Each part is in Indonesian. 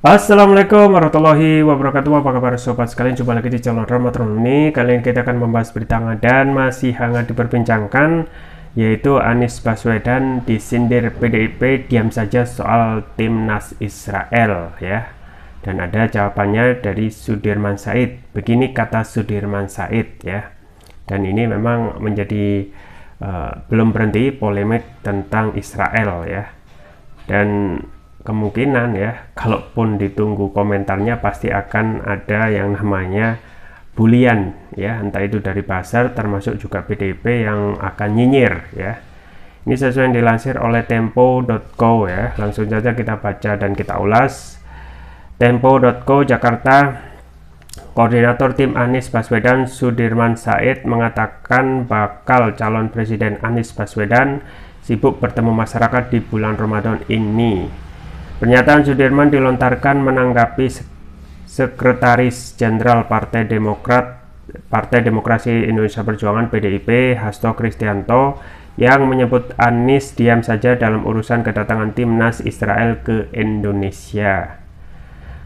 Assalamualaikum warahmatullahi wabarakatuh. Apa kabar sobat sekalian? Jumpa lagi di channel Ramadhan ini. Kali ini kita akan membahas berita hangat dan masih hangat diperbincangkan, yaitu Anies Baswedan disindir PDIP diam saja soal timnas Israel ya. Dan ada jawabannya dari Sudirman Said. Begini kata Sudirman Said ya. Dan ini memang menjadi belum berhenti polemik tentang Israel ya. Dan kemungkinan ya, kalaupun ditunggu komentarnya pasti akan ada yang namanya bulian ya, entah itu dari pasar termasuk juga PDIP yang akan nyinyir ya. Ini sesuai yang dilansir oleh tempo.co ya. Langsung saja kita baca dan kita ulas. Tempo.co Jakarta, Koordinator Tim Anies Baswedan Sudirman Said mengatakan bakal calon Presiden Anies Baswedan sibuk bertemu masyarakat di bulan Ramadan ini. Pernyataan Sudirman dilontarkan menanggapi Sekretaris Jenderal Partai Demokrasi Indonesia Perjuangan PDIP Hasto Kristianto yang menyebut Anies diam saja dalam urusan kedatangan timnas Israel ke Indonesia.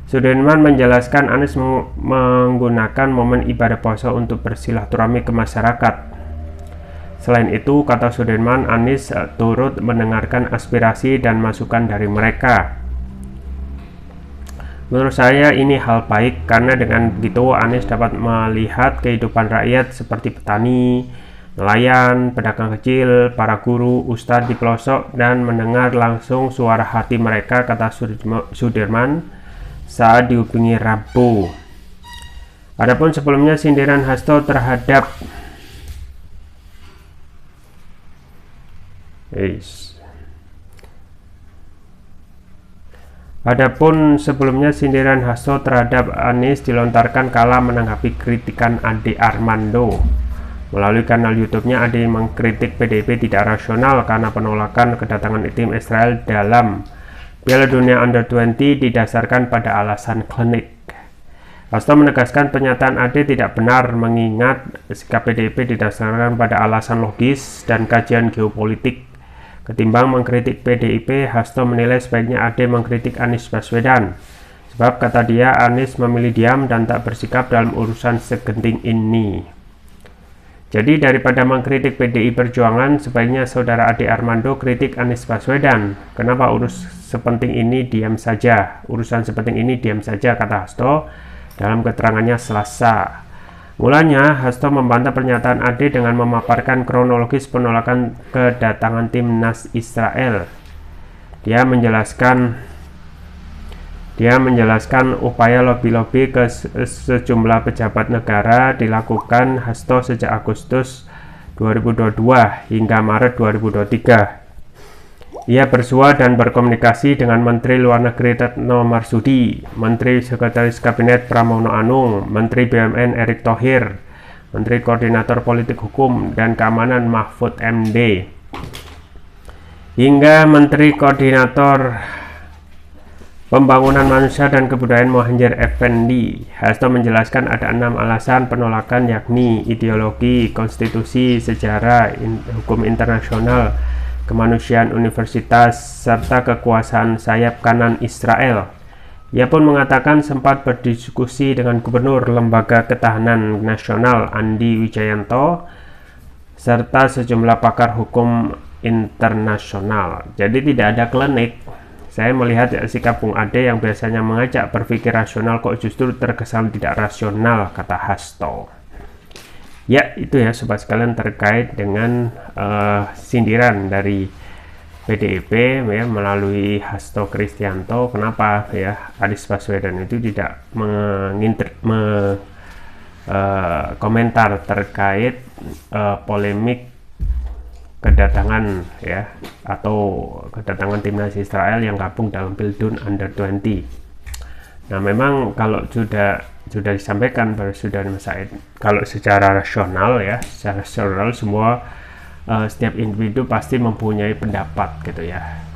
Sudirman menjelaskan Anies menggunakan momen ibadah puasa untuk bersilaturahmi ke masyarakat. Selain itu, kata Sudirman, Anies turut mendengarkan aspirasi dan masukan dari mereka. Menurut saya ini hal baik karena dengan begitu Anies dapat melihat kehidupan rakyat seperti petani, nelayan, pedagang kecil, para guru, ustadz di pelosok dan mendengar langsung suara hati mereka, kata Sudirman saat dihubungi Rabu. Adapun sebelumnya sindiran Hasto terhadap Hasto terhadap Anies dilontarkan kala menanggapi kritikan Ade Armando. Melalui kanal YouTube-nya, Ade mengkritik PDIP tidak rasional karena penolakan kedatangan tim Israel dalam Piala Dunia Under-20 didasarkan pada alasan klinik. Hasto menegaskan pernyataan Ade tidak benar mengingat sikap PDIP didasarkan pada alasan logis dan kajian geopolitik. Ketimbang mengkritik PDIP, Hasto menilai sebaiknya Ade mengkritik Anies Baswedan. Sebab kata dia, Anies memilih diam dan tak bersikap dalam urusan segenting ini. Jadi daripada mengkritik PDI Perjuangan, sebaiknya saudara Ade Armando kritik Anies Baswedan. Kenapa urusan sepenting ini diam saja? Urusan sepenting ini diam saja, kata Hasto dalam keterangannya Selasa. Mulanya, Hasto membantah pernyataan Ade dengan memaparkan kronologis penolakan kedatangan timnas Israel. Dia menjelaskan upaya lobi-lobi ke sejumlah pejabat negara dilakukan Hasto sejak Agustus 2022 hingga Maret 2023. Ia bersua dan berkomunikasi dengan Menteri Luar Negeri Retno Marsudi, Menteri Sekretaris Kabinet Pramono Anung, Menteri BUMN Erick Thohir, Menteri Koordinator Politik Hukum dan Keamanan Mahfud MD, hingga Menteri Koordinator Pembangunan Manusia dan Kebudayaan Muhadjir Effendi. Hasto menjelaskan ada 6 alasan penolakan, yakni ideologi, konstitusi, sejarah, hukum internasional, kemanusiaan, universitas, serta kekuasaan sayap kanan Israel. Ia pun mengatakan sempat berdiskusi dengan Gubernur Lembaga Ketahanan Nasional Andi Wijayanto serta sejumlah pakar hukum internasional. Jadi tidak ada klinik. Saya melihat sikap Bung Ade yang biasanya mengajak berpikir rasional kok justru terkesan tidak rasional, kata Hasto. Ya, itu ya sobat sekalian terkait dengan sindiran dari PDIP ya, melalui Hasto Kristianto. Kenapa ya Anies Baswedan itu tidak komentar terkait polemik kedatangan ya atau kedatangan timnas Israel yang gabung dalam Pildun Under-20. Nah, memang kalau sudah disampaikan pada Sudirman Said, kalau secara rasional ya, secara rasional semua setiap individu pasti mempunyai pendapat gitu ya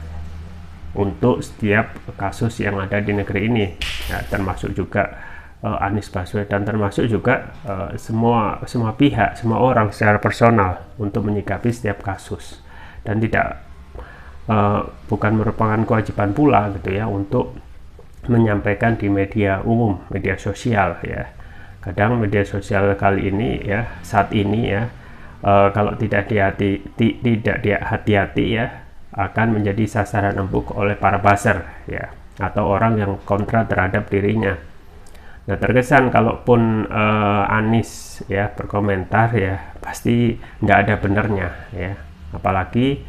untuk setiap kasus yang ada di negeri ini ya, termasuk juga Anies Baswedan, termasuk juga semua pihak, semua orang secara personal untuk menyikapi setiap kasus, dan tidak bukan merupakan kewajiban pula gitu ya untuk menyampaikan di media umum, media sosial ya. Kadang media sosial kali ini ya, saat ini ya, kalau tidak hati-hati ya, akan menjadi sasaran empuk oleh para buzzer ya, atau orang yang kontra terhadap dirinya. Nah, terkesan kalaupun Anies ya berkomentar ya, pasti nggak ada benernya ya. Apalagi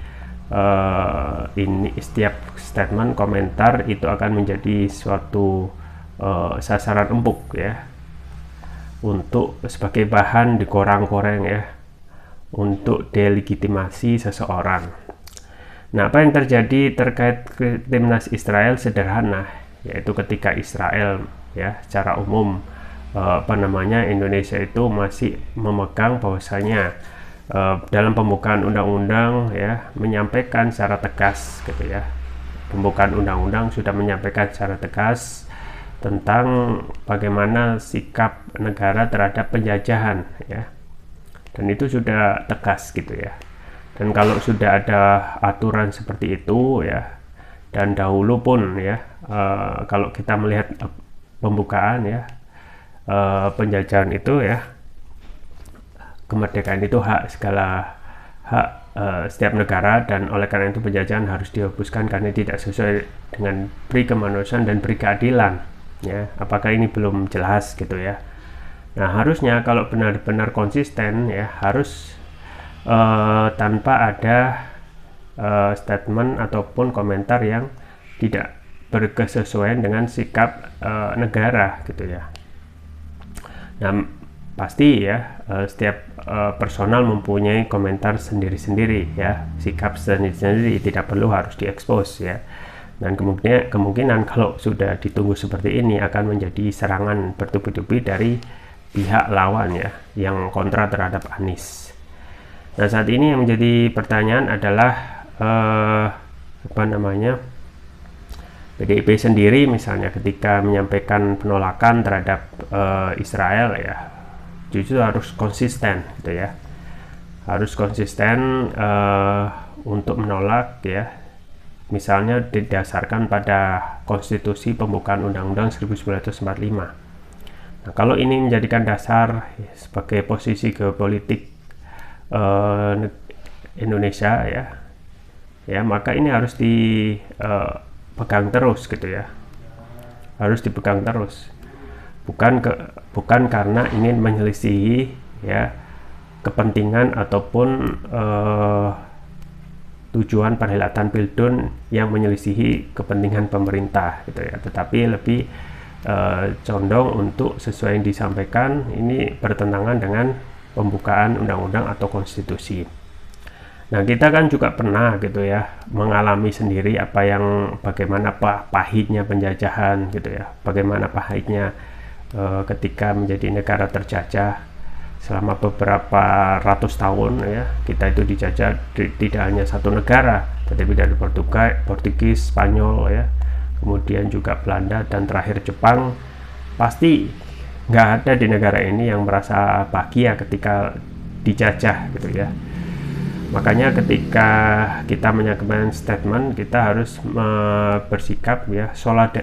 ini setiap statement komentar itu akan menjadi suatu sasaran empuk ya, untuk sebagai bahan dikorang-koreng ya, untuk delegitimasi seseorang. Nah, apa yang terjadi terkait timnas Israel sederhana, yaitu ketika Israel ya secara umum Indonesia itu masih memegang bahwasanya dalam pembukaan undang-undang ya menyampaikan secara tegas gitu ya. Pembukaan undang-undang sudah menyampaikan secara tegas tentang bagaimana sikap negara terhadap penjajahan ya. Dan itu sudah tegas gitu ya. Dan kalau sudah ada aturan seperti itu ya, dan dahulu pun ya, kalau kita melihat pembukaan ya, penjajahan itu ya, kemerdekaan itu hak setiap negara, dan oleh karena itu penjajahan harus dihapuskan karena tidak sesuai dengan pri kemanusiaan dan pri keadilan ya. Apakah ini belum jelas gitu ya. Nah, harusnya kalau benar-benar konsisten ya, harus tanpa ada statement ataupun komentar yang tidak berkesesuaian dengan sikap negara gitu ya. Nah, pasti ya setiap personal mempunyai komentar sendiri-sendiri ya, sikap sendiri-sendiri, tidak perlu harus diekspos ya. Dan kemungkinan kalau sudah ditunggu seperti ini akan menjadi serangan bertubi-tubi dari pihak lawan ya, yang kontra terhadap Anies. Nah, saat ini yang menjadi pertanyaan adalah PDIP sendiri misalnya ketika menyampaikan penolakan terhadap Israel ya, justru harus konsisten gitu ya, harus konsisten untuk menolak ya, misalnya didasarkan pada konstitusi pembukaan undang-undang 1945. Nah, kalau ini menjadikan dasar sebagai posisi geopolitik Indonesia ya, maka ini harus dipegang terus gitu ya, harus dipegang terus, bukan karena ingin menyelisihi ya kepentingan ataupun tujuan perhelatan Pildun yang menyelisihi kepentingan pemerintah gitu ya, tetapi lebih condong untuk sesuai yang disampaikan ini bertentangan dengan pembukaan undang-undang atau konstitusi. Nah, kita kan juga pernah gitu ya mengalami sendiri bagaimana pahitnya penjajahan gitu ya, bagaimana pahitnya ketika menjadi negara terjajah selama beberapa ratus tahun ya. Kita itu dijajah tidak hanya satu negara, tetapi dari Portugis, Spanyol ya, kemudian juga Belanda, dan terakhir Jepang. Pasti nggak ada di negara ini yang merasa bahagia ketika dijajah gitu ya. Makanya ketika kita menyampaikan statement, kita harus bersikap ya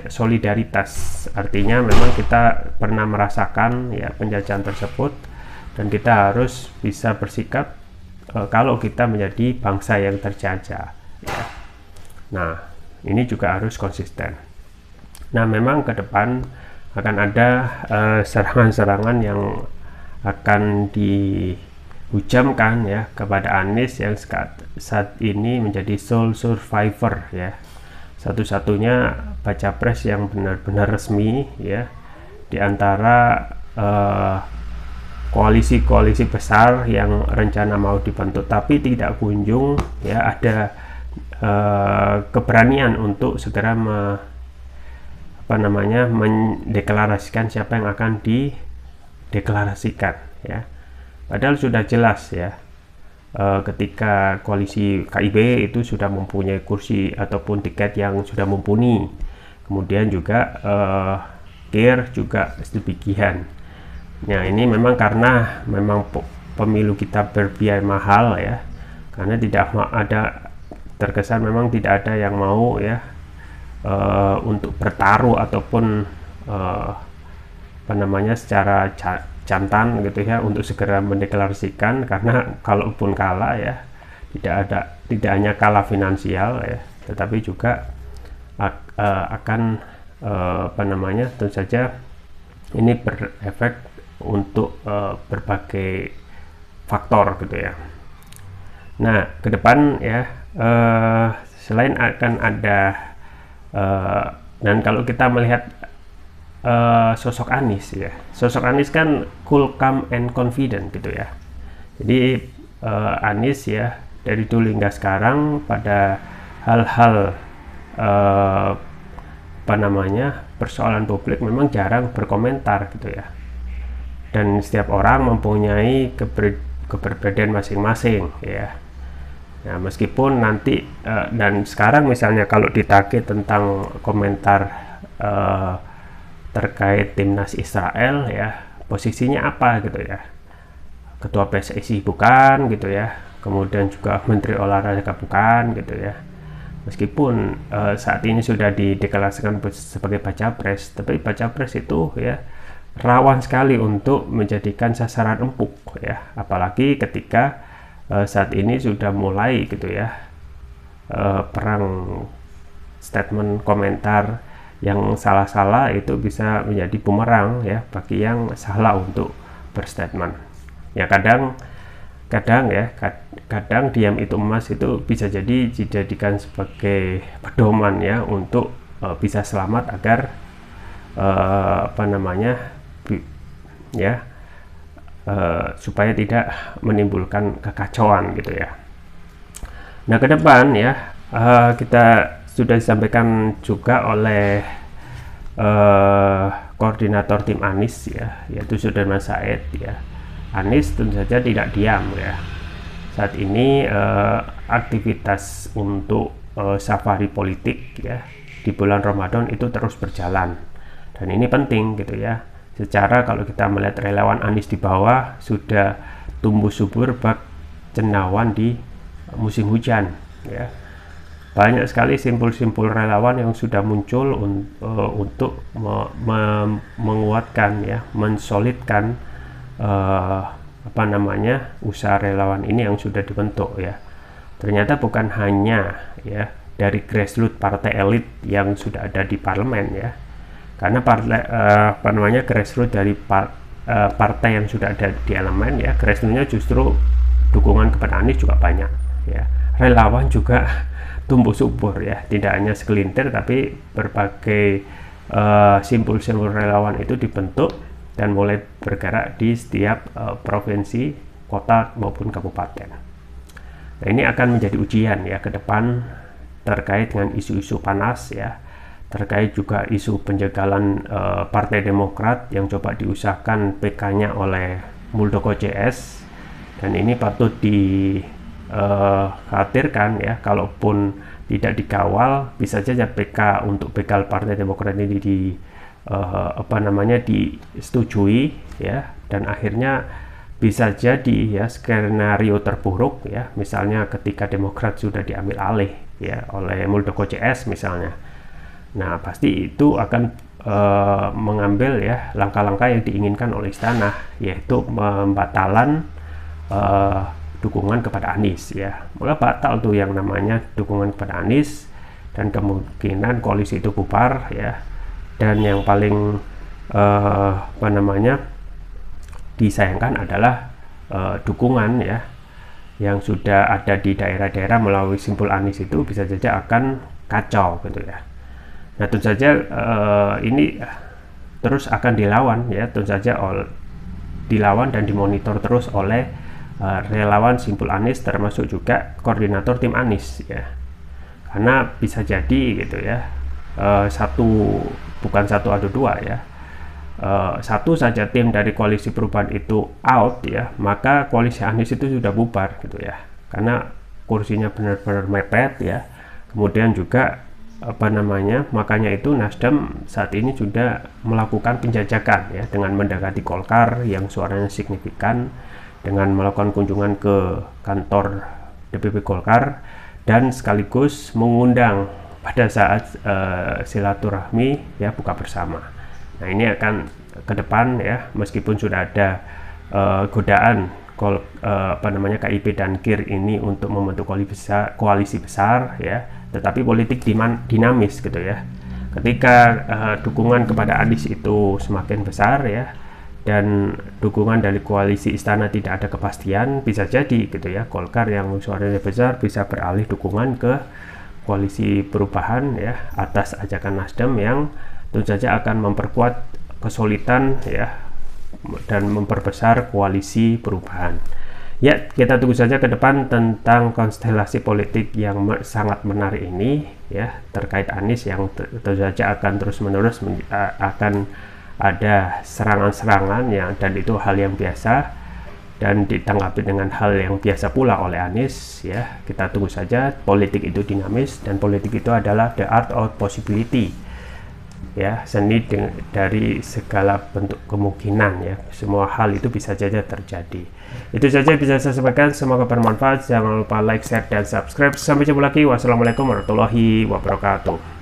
solidaritas. Artinya memang kita pernah merasakan ya penjajahan tersebut, dan kita harus bisa bersikap kalau kita menjadi bangsa yang terjajah ya. Nah, ini juga harus konsisten. Nah, memang ke depan akan ada serangan-serangan yang akan dihujamkan ya kepada Anies yang saat ini menjadi sole survivor ya, satu-satunya baca pres yang benar-benar resmi ya di antara koalisi-koalisi besar yang rencana mau dibentuk, tapi tidak kunjung ya ada keberanian untuk segera mendeklarasikan siapa yang akan dideklarasikan ya. Padahal sudah jelas ya, ketika koalisi KIB itu sudah mempunyai kursi ataupun tiket yang sudah mumpuni, kemudian juga KIR juga demikian. Nah, ini memang karena pemilu kita berbiaya mahal ya, karena tidak ada, terkesan memang tidak ada yang mau ya untuk bertaruh ataupun secara jantan gitu ya, untuk segera mendeklarasikan, karena kalaupun kalah ya tidak hanya kalah finansial ya, tetapi juga akan tentu saja ini berefek untuk berbagai faktor gitu ya. Nah, ke depan ya, selain akan ada dan kalau kita melihat sosok Anies ya, sosok Anies kan cool, calm, and confident gitu ya. Jadi Anies ya dari dulu hingga sekarang pada hal-hal persoalan publik memang jarang berkomentar gitu ya, dan setiap orang mempunyai keberbedaan masing-masing ya. Nah, meskipun nanti dan sekarang misalnya kalau ditagih tentang komentar terkait timnas Israel ya, posisinya apa gitu ya, ketua PSSI bukan gitu ya, kemudian juga menteri olahraga bukan gitu ya. Meskipun saat ini sudah dideklarasikan sebagai baca pres, tapi baca pres itu ya rawan sekali untuk menjadikan sasaran empuk ya, apalagi ketika saat ini sudah mulai gitu ya perang statement komentar yang salah-salah itu bisa menjadi bumerang ya bagi yang salah untuk berstatement ya. Kadang diam itu emas itu bisa jadi dijadikan sebagai pedoman ya untuk bisa selamat agar supaya tidak menimbulkan kekacauan gitu ya. Nah, ke depan ya kita sudah disampaikan juga oleh koordinator tim Anies ya, yaitu Sudirman Said ya. Anies tentu saja tidak diam ya. Saat ini aktivitas untuk safari politik ya di bulan Ramadan itu terus berjalan, dan ini penting gitu ya. Secara kalau kita melihat relawan Anies di bawah sudah tumbuh subur bak cendawan di musim hujan ya. Banyak sekali simpul-simpul relawan yang sudah muncul untuk menguatkan ya, mensolidkan usaha relawan ini yang sudah dibentuk ya. Ternyata bukan hanya ya dari grassroots partai elit yang sudah ada di parlemen ya, karena grassroots dari partai yang sudah ada di elemen ya, grassrootsnya justru dukungan kepada Anies juga banyak ya. Relawan juga tumbuh subur ya, tidak hanya segelintir tapi berbagai simpul-simpul relawan itu dibentuk dan mulai bergerak di setiap provinsi, kota maupun kabupaten. Nah, ini akan menjadi ujian ya ke depan terkait dengan isu-isu panas ya, terkait juga isu penjagalan Partai Demokrat yang coba diusahakan PK-nya oleh Muldoko CS, dan ini patut dikhawatirkan ya, kalaupun tidak dikawal bisa saja PK untuk begal Partai Demokrat ini disetujui ya, dan akhirnya bisa jadi ya skenario terburuk ya, misalnya ketika Demokrat sudah diambil alih ya oleh Muldoko CS misalnya. Nah, pasti itu akan mengambil ya langkah-langkah yang diinginkan oleh istana, yaitu pembatalan dukungan kepada Anies ya. Maka batal tuh yang namanya dukungan kepada Anies, dan kemungkinan koalisi itu bubar ya. Dan yang paling disayangkan adalah dukungan ya yang sudah ada di daerah-daerah melalui simpul Anies itu bisa saja akan kacau gitu ya. Nah, tentu saja ini terus akan dilawan ya, tentu saja dilawan dan dimonitor terus oleh relawan simpul Anies, termasuk juga koordinator tim Anies ya. Karena bisa jadi gitu ya, bukan satu atau dua ya, satu saja tim dari koalisi perubahan itu out ya, maka koalisi Anies itu sudah bubar gitu ya, karena kursinya benar-benar mepet ya. Kemudian juga makanya itu Nasdem saat ini sudah melakukan penjajakan ya, dengan mendekati Golkar yang suaranya signifikan, dengan melakukan kunjungan ke kantor DPP Golkar, dan sekaligus mengundang pada saat silaturahmi ya buka bersama. Nah ini akan ke depan ya, meskipun sudah ada godaan KIP dan KIR ini untuk membentuk koalisi besar ya, tetapi politik dinamis gitu ya. Ketika dukungan kepada Anies itu semakin besar ya, dan dukungan dari koalisi istana tidak ada kepastian, bisa jadi gitu ya, Golkar yang suaranya besar bisa beralih dukungan ke koalisi perubahan ya, atas ajakan Nasdem yang tentu saja akan memperkuat kesulitan ya dan memperbesar koalisi perubahan. Ya, kita tunggu saja ke depan tentang konstelasi politik yang sangat menarik ini ya, terkait Anies yang tentu saja akan terus-menerus akan ada serangan-serangan ya, dan itu hal yang biasa dan ditanggapi dengan hal yang biasa pula oleh Anies ya. Kita tunggu saja, politik itu dinamis dan politik itu adalah the art of possibility ya, seni dari segala bentuk kemungkinan ya, semua hal itu bisa saja terjadi. Itu saja bisa saya sampaikan, semoga bermanfaat. Jangan lupa like, share, dan subscribe. Sampai jumpa lagi. Wassalamualaikum warahmatullahi wabarakatuh.